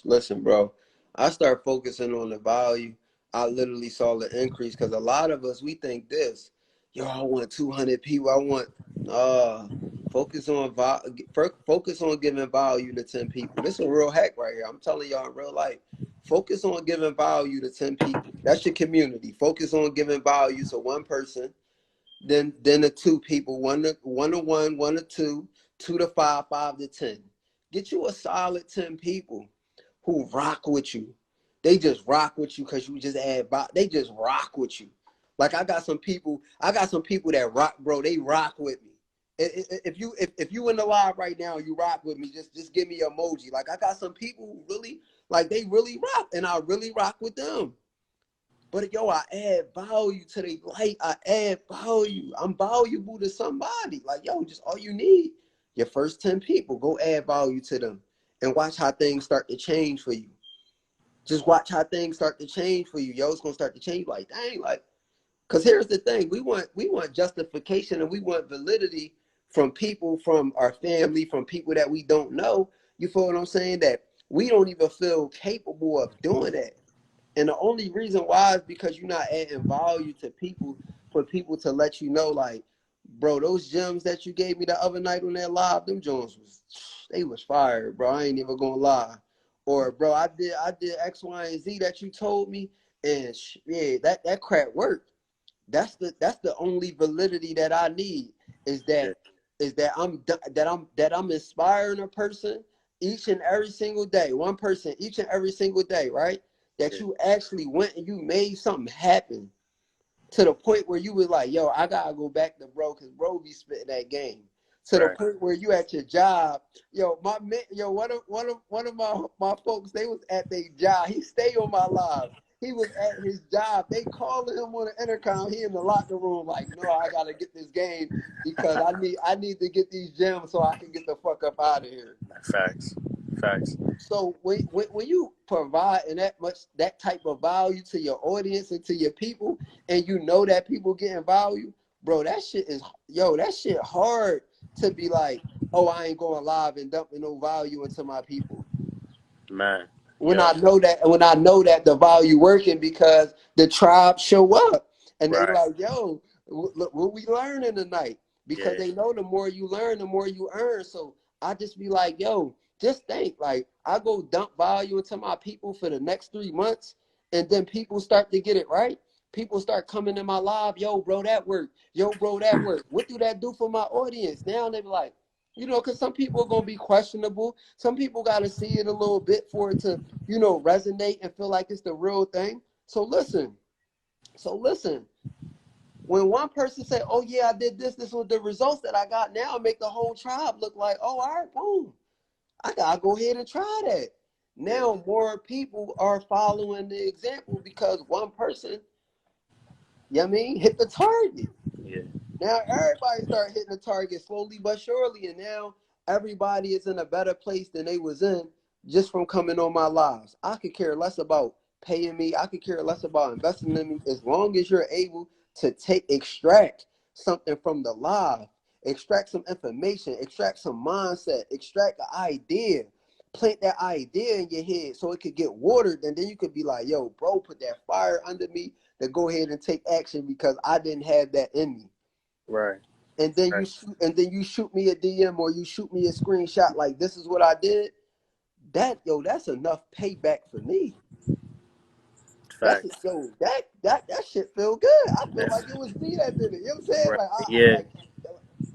Listen, bro, I start focusing on the value. I literally saw the increase because a lot of us, we think this, yo, I want 200 people. I want, focus on giving value to 10 people. This is a real hack right here. I'm telling y'all in real life. Focus on giving value to 10 people. That's your community. Focus on giving value to one person, then the 2 people, one to one, 1 to 2, 2 to 5, 5 to 10. Get you a solid 10 people who rock with you. They just rock with you because you just add value. They just rock with you. Like I got some people that rock, bro. They rock with me. If you in the live right now, you rock with me. Just give me an emoji. Like I got some people who really, like, they really rock, and I really rock with them. But yo, I add value to their life. I add value. I'm valuable to somebody. Like, yo, just all you need, your first 10 people, go add value to them and watch how things start to change for you. Just watch how things start to change for you. Yo, it's gonna start to change. Like, dang, like, because here's the thing: we want justification and we want validity from people, from our family, from people that we don't know. You feel what I'm saying? That we don't even feel capable of doing that. And the only reason why is because you're not adding value to people, for people to let you know, like, bro, those gems that you gave me the other night on that live, them Jones was fired, bro. I ain't even gonna lie. Or, bro, I did X, Y, and Z that you told me, and yeah, that crap worked. That's the only validity that I need, is that I'm inspiring a person each and every single day, one person each and every single day, right? That you actually went and you made something happen to the point where you was like, yo, I gotta go back to bro, because bro be spitting that game. To the point where you at your job, yo, one of my folks, they was at their job. He stayed on my live. He was at his job. They calling him on the intercom. He in the locker room like, no, I gotta get this game because I need to get these gems so I can get the fuck up out of here. Facts. So when you provide that type of value to your audience and to your people, and you know that people getting value, bro, that shit hard to be like, oh, I ain't going live and dumping no value into my people. Man. When I know that the value working because the tribe show up and they like, yo, look what we learning tonight. Because they know the more you learn, the more you earn. So I just be like, yo, just think, like, I go dump value into my people for the next 3 months, and then people start to get it right. People start coming in my live, yo, bro, that worked. Yo, bro, that worked. What do that do for my audience? Now they be like, because some people are going to be questionable. Some people got to see it a little bit for it to, resonate and feel like it's the real thing. So listen, when one person say, oh yeah, I did this was the results that I got, now I make the whole tribe look like, oh, all right, boom, I gotta go ahead and try that. Now more people are following the example because one person, hit the target. Yeah. Now everybody start hitting the target slowly but surely, and now everybody is in a better place than they was in just from coming on my lives. I could care less about paying me. I could care less about investing in me as long as you're able to extract something from the live, extract some information, extract some mindset, extract an idea, plant that idea in your head so it could get watered, and then you could be like, yo, bro, put that fire under me to go ahead and take action because I didn't have that in me. Right. And then Right. you shoot me a DM or you shoot me a screenshot like this is what I did. That's enough payback for me. That's Facts. that shit feel good. I feel That's like it was me that did it. You know what I'm saying? right. Like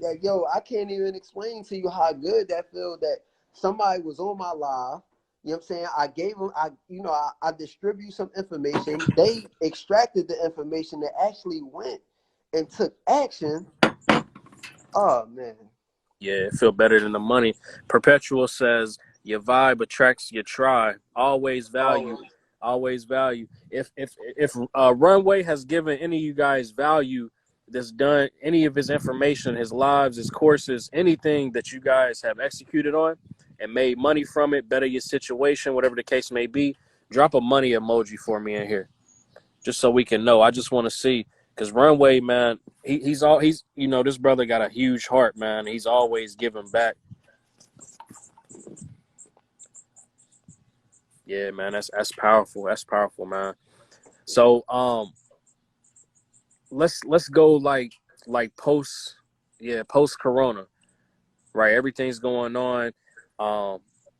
Yeah. yo, I can't even explain to you how good that feel that somebody was on my live. You know what I'm saying? I gave them, I distribute some information. They extracted the information that actually went and took action. Oh man. Yeah, it feel better than the money. Perpetual says your vibe attracts your tribe. Always value, Always. always value. If Runway has given any of you guys value, that's done any of his information, his lives, his courses, anything that you guys have executed on and made money from it, better your situation, whatever the case may be, drop a money emoji for me in here, just so we can know. I just want to see, because Runway, man, he's this brother got a huge heart, man. He's always giving back. Yeah, man, that's powerful. That's powerful, man. So let's go like post corona, right? Everything's going on.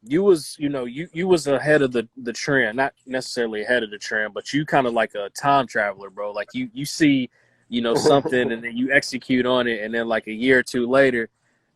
You was you was ahead of the trend, not necessarily ahead of the trend, but you kind of like a time traveler, bro. Like you see, something, and then you execute on it, and then like a year or two later,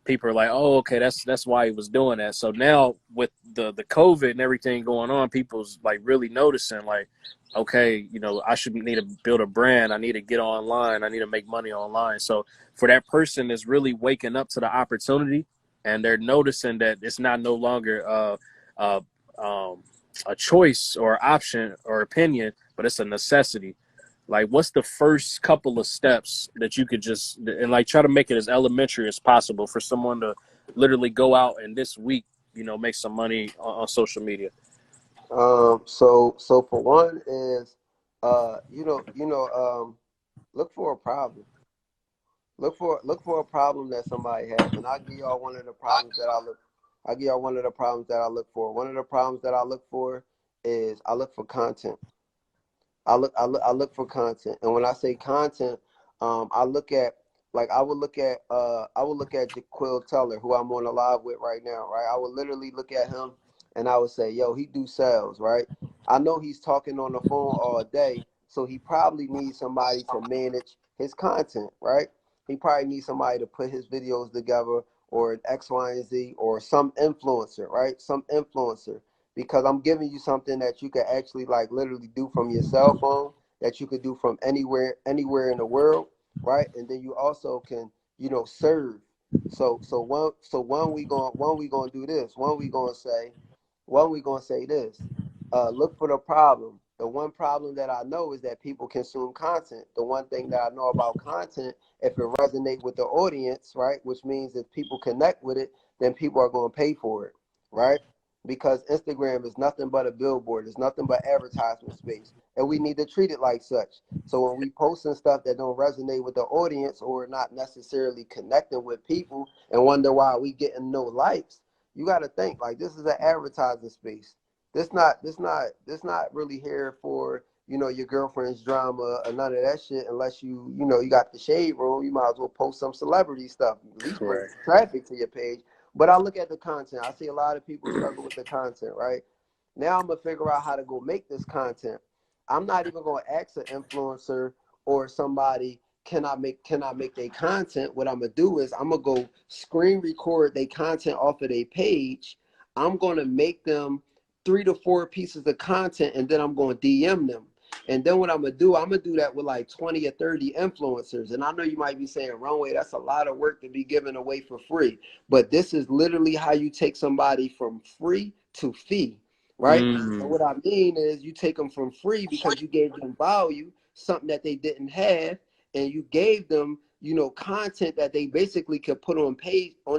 people are like, oh, okay, that's why he was doing that. So now with the COVID and everything going on, people's like really noticing, like, okay, I should need to build a brand. I need to get online. I need to make money online. So for that person that's really waking up to the opportunity, and they're noticing that it's not no longer uh, a choice or option or opinion, but it's a necessity. Like, what's the first couple of steps that you could just, and like try to make it as elementary as possible for someone to literally go out and this week, make some money on social media? So for one is, look for a problem. Look for a problem that somebody have, and I'll give y'all one of the problems that I look. I'll give y'all one of the problems that I look for. One of the problems that I look for is I look for content. I look for content, and when I say content, I look at like I would look at Jaquil Teller, who I'm on a live with right now, right? I would literally look at him, and I would say, yo, he do sales, right? I know he's talking on the phone all day, so he probably needs somebody to manage his content, right? He probably needs somebody to put his videos together, or X, Y, and Z, or some influencer, right? Some influencer, because I'm giving you something that you can actually like literally do from your cell phone, that you could do from anywhere in the world, right? And then you also can, serve. So one we gonna do this. One we gonna say this. Look for the problem. The one problem that I know is that people consume content. The one thing that I know about content, if it resonates with the audience, right, which means if people connect with it, then people are going to pay for it, right? Because Instagram is nothing but a billboard. It's nothing but advertisement space, and we need to treat it like such. So when we posting stuff that don't resonate with the audience or not necessarily connecting with people, and wonder why we getting no likes, you got to think like this is an advertising space. This not really here for your girlfriend's drama or none of that shit. Unless you got the shade room, you might as well post some celebrity stuff. At least bring Right. traffic to your page. But I look at the content. I see a lot of people struggle with the content, right? Now I'm gonna figure out how to go make this content. I'm not even gonna ask an influencer or somebody, can I make their content? What I'm gonna do is I'm gonna go screen record their content off of their page. I'm gonna make them 3 to 4 pieces of content, and then I'm gonna DM them. And then what I'm gonna do that with like 20 or 30 influencers. And I know you might be saying, Runway, that's a lot of work to be given away for free. But this is literally how you take somebody from free to fee, right? And Mm. what I mean is you take them from free because you gave them value, something that they didn't have, and you gave them content that they basically could put on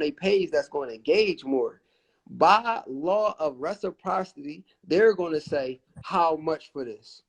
a page that's going to engage more. By law of reciprocity, they're going to say how much for this.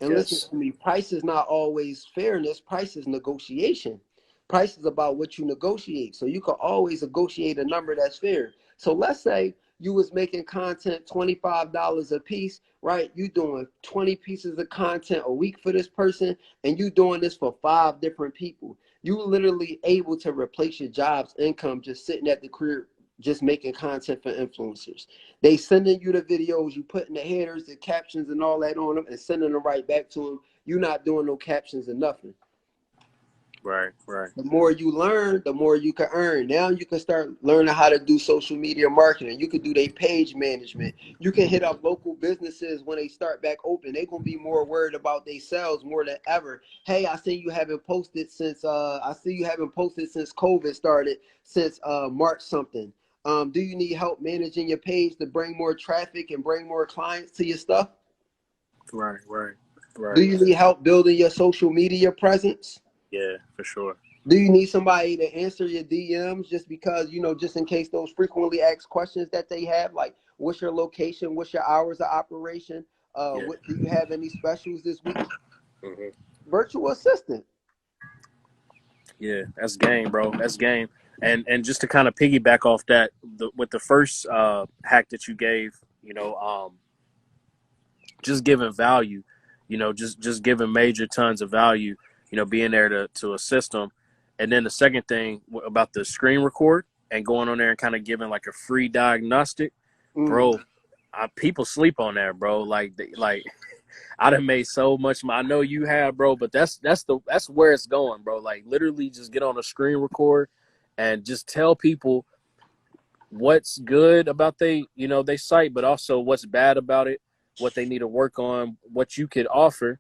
And listen Yes. to me, price is not always fairness. Price is negotiation. Price is about what you negotiate. So you can always negotiate a number that's fair. So let's say you was making content $25 a piece, right? You doing 20 pieces of content a week for this person, and you doing this for 5 different people. You literally able to replace your job's income just sitting at the crib, just making content for influencers. They sending you the videos, you putting the headers, the captions, and all that on them, and sending them right back to them. You're not doing no captions or nothing. Right, right. The more you learn, the more you can earn. Now you can start learning how to do social media marketing. You can do their page management. You can hit up local businesses when they start back open. They're gonna be more worried about their sales more than ever. Hey, I see you haven't posted since COVID started, since March something. Do you need help managing your page to bring more traffic and bring more clients to your stuff? Right, right, right. Do you need help building your social media presence? Yeah, for sure. Do you need somebody to answer your DMs just because, just in case those frequently asked questions that they have, like what's your location, what's your hours of operation, Yeah. what do you have any specials this week? Hmm. Virtual assistant. Yeah, that's game, bro. That's game. And just to kind of piggyback off that, with the first hack that you gave, just giving value, just giving major tons of value, being there to assist them. And then the second thing about the screen record and going on there and kind of giving like a free diagnostic, bro. People sleep on that, bro. Like I done made so much. I know you have, bro, but that's where it's going, bro. Like literally, just get on a screen record and just tell people what's good about they site, but also what's bad about it, what they need to work on, what you could offer,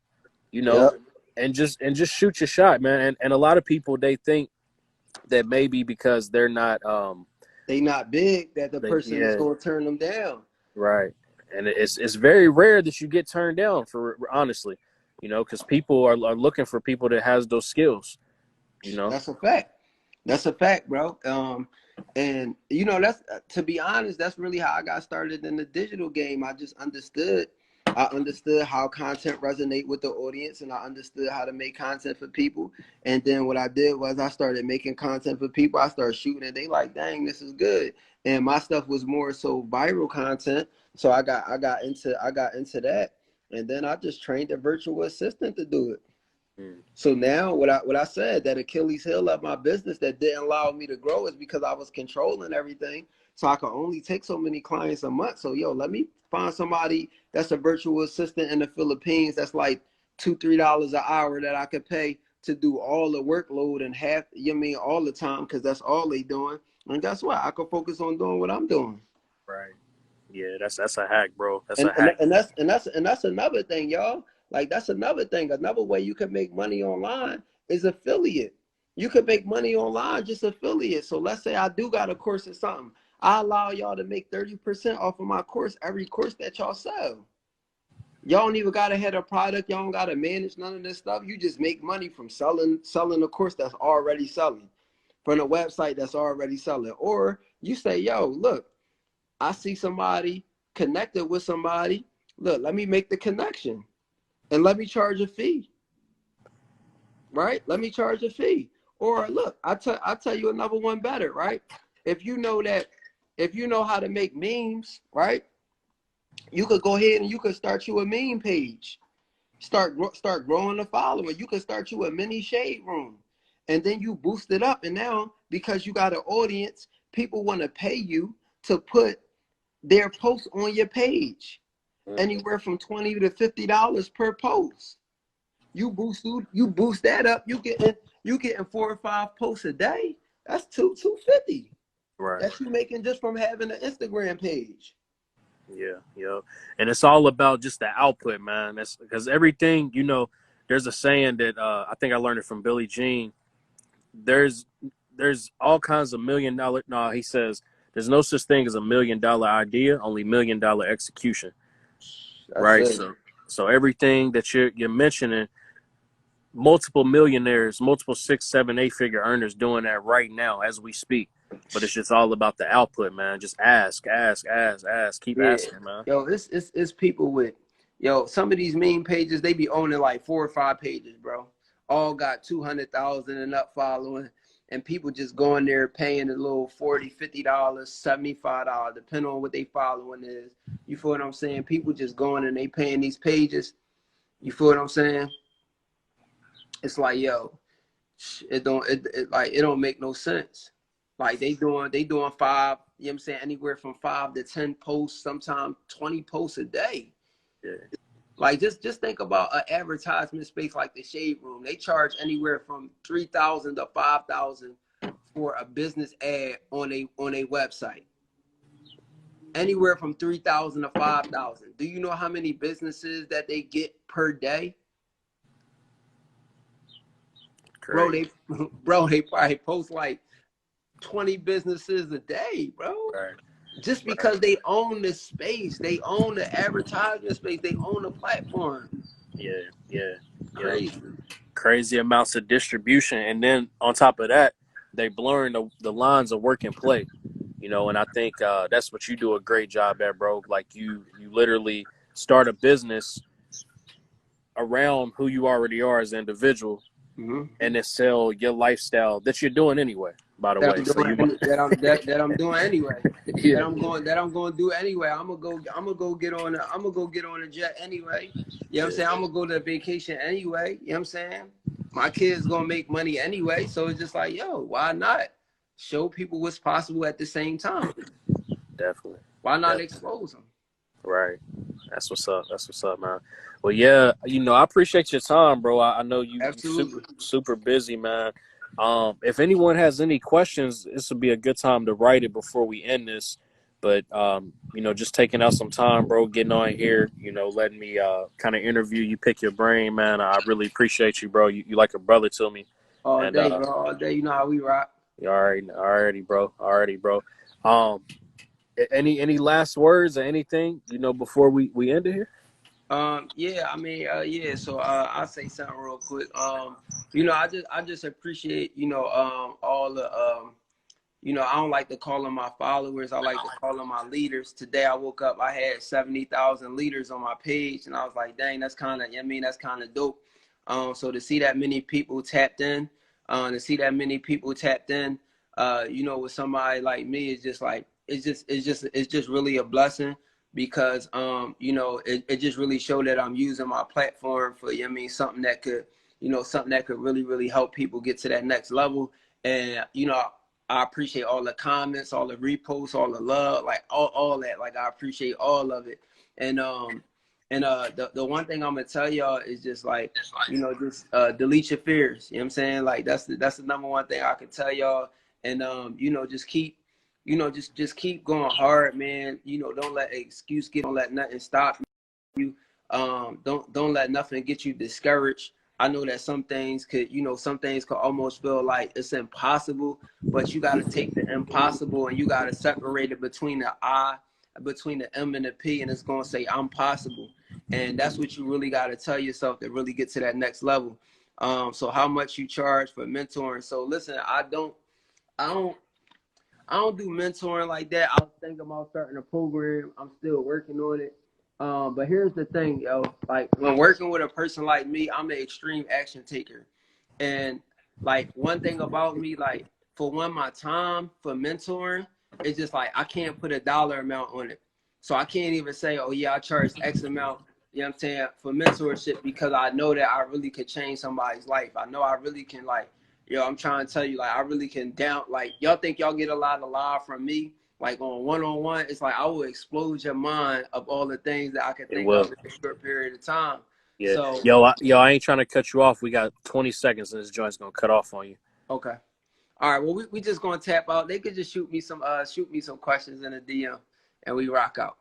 you know, Yep. and just shoot your shot, man. And a lot of people, they think that maybe because they're not They not big that the person is yeah, going to turn them down. right. And it's very rare that you get turned down, for honestly, because people are looking for people that has those skills, That's a fact. That's a fact, bro. And that's to be honest, that's really how I got started in the digital game. I understood how content resonate with the audience, and I understood how to make content for people. And then what I did was I started making content for people. I started shooting, and they like, dang, this is good. And my stuff was more so viral content, so I got into that, and then I just trained a virtual assistant to do it. So now what I said, that Achilles heel of my business that didn't allow me to grow is because I was controlling everything. So I could only take so many clients a month. So let me find somebody that's a virtual assistant in the Philippines that's like $2-3 an hour that I could pay to do all the workload and all the time, because that's all they doing. And guess what? I could focus on doing what I'm doing. Right. Yeah, that's a hack, bro. That's And a and, hack. and that's another thing, y'all. Like that's another thing. Another way you can make money online is affiliate. You can make money online just affiliate. So let's say I do got a course or something. I allow y'all to make 30% off of my course, every course that y'all sell. Y'all don't even gotta have a product. Y'all don't gotta manage none of this stuff. You just make money from selling a course that's already selling, from a website that's already selling. Or you say, yo, look, I see somebody connected with somebody. Look, let me make the connection and let me charge a fee. Right? Let me charge a fee. Or look, I'll tell you another one better, right? If you know how to make memes, right? You could go ahead and you could start you a meme page. Start growing the following. You could start you a mini shade room. And then you boost it up. And now, because you got an audience, people want to pay you to put their posts on your page, anywhere from $20 to $50 per post. You boost that up. You getting 4 or 5 posts a day. That's $250. Right. That's you making just from having an Instagram page. Yeah, yeah. And it's all about just the output, man. That's because everything, there's a saying that I think I learned it from Billie Jean. There's all kinds of $1 million. No, he says there's no such thing as $1 million idea, only $1 million execution. That's Right. it. So everything that you're mentioning, multiple millionaires, multiple 6, 7, 8-figure earners doing that right now as we speak. But it's just all about the output, man. Just ask. Keep Yeah, asking, man. yo, it's people with, yo, some of these meme pages, they be owning like 4 or 5 pages, bro. All got 200,000 and up following, and people just going there paying a little $40, $50, $75, depending on what they following is. You feel what I'm saying? People just going and they paying these pages. You feel what I'm saying? It's like, yo, it don't make no sense. Like they doing 5, you know what I'm saying, anywhere from 5 to 10 posts, sometimes 20 posts a day. Yeah. Like just think about an advertisement space like the Shade Room. They charge anywhere from $3,000 to $5,000 for a business ad on a website. Anywhere from $3,000 to $5,000. Do you know how many businesses that they get per day? Great. Bro, they probably post like 20 businesses a day, bro. Right. Just because they own the space, they own the advertisement space, they own the platform. Yeah. Crazy amounts of distribution, and then on top of that, they blurring the lines of work and play. You know, and I think that's what you do a great job at, bro. Like you literally start a business around who you already are as an individual, and then sell your lifestyle that you're doing anyway. By the way, that I'm doing anyway. Yeah. That I'm going to do anyway. I'm gonna go get on a jet anyway. You know what I'm saying? I'm gonna go to vacation anyway. You know what I'm saying? My kids gonna make money anyway. So it's just like, yo, why not show people what's possible at the same time? Definitely. Why not expose them? Right. That's what's up, man. Well, yeah, you know, I appreciate your time, bro. I know you're super busy, man. If anyone has any questions, this would be a good time to write it before we end this. But, you know, just taking out some time, bro, getting on here, you know, letting me kind of interview you, pick your brain, man. I really appreciate you, bro. You like a brother to me. All day, bro. All day. You know how we rock. Already, bro. Any last words or anything, you know, before we end it here? Yeah, I mean, yeah. So I'll say something real quick. You know, I just appreciate, you know, all the you know, I don't like to call them my followers. I like to call them my leaders. Today I woke up, I had 70,000 leaders on my page, and I was like, dang, that's kind of, I mean, that's kind of dope. So to see that many people tapped in, you know, with somebody like me, is just like, it's just really a blessing. Because you know, it just really showed that I'm using my platform for, you know what I mean, something that could, you know, something that could really help people get to that next level. And you know, I appreciate all the comments, all the reposts, all the love, like all that. Like I appreciate all of it. And the one thing I'm gonna tell y'all is just like, you know, just delete your fears. You know what I'm saying? Like that's the number one thing I can tell y'all. And you know, just keep, you know, just keep going hard, man. You know, don't let excuse get, don't let nothing stop you. Don't let nothing get you discouraged. I know that some things could almost feel like it's impossible, but you got to take the impossible and you got to separate it between the I, between the M and the P, and it's going to say I'm possible. And that's what you really got to tell yourself to really get to that next level. So how much you charge for mentoring? So listen, I don't do mentoring like that. I was thinking about starting a program. I'm still working on it. But here's the thing, yo. Like when working with a person like me, I'm an extreme action taker. And like one thing about me, like for my time for mentoring, it's just like I can't put a dollar amount on it. So I can't even say, oh yeah, I charge X amount, you know what I'm saying, for mentorship, because I know that I really could change somebody's life. I know I really can, like, yo, I'm trying to tell you, like, I really can down, like, y'all think y'all get a lot of love from me, like, on one-on-one. It's like I will explode your mind of all the things that I can think of in a short period of time. Yeah. So, I ain't trying to cut you off. We got 20 seconds, and this joint's gonna cut off on you. Okay. All right. Well, we just gonna tap out. They could just shoot me some questions in a DM, and we rock out.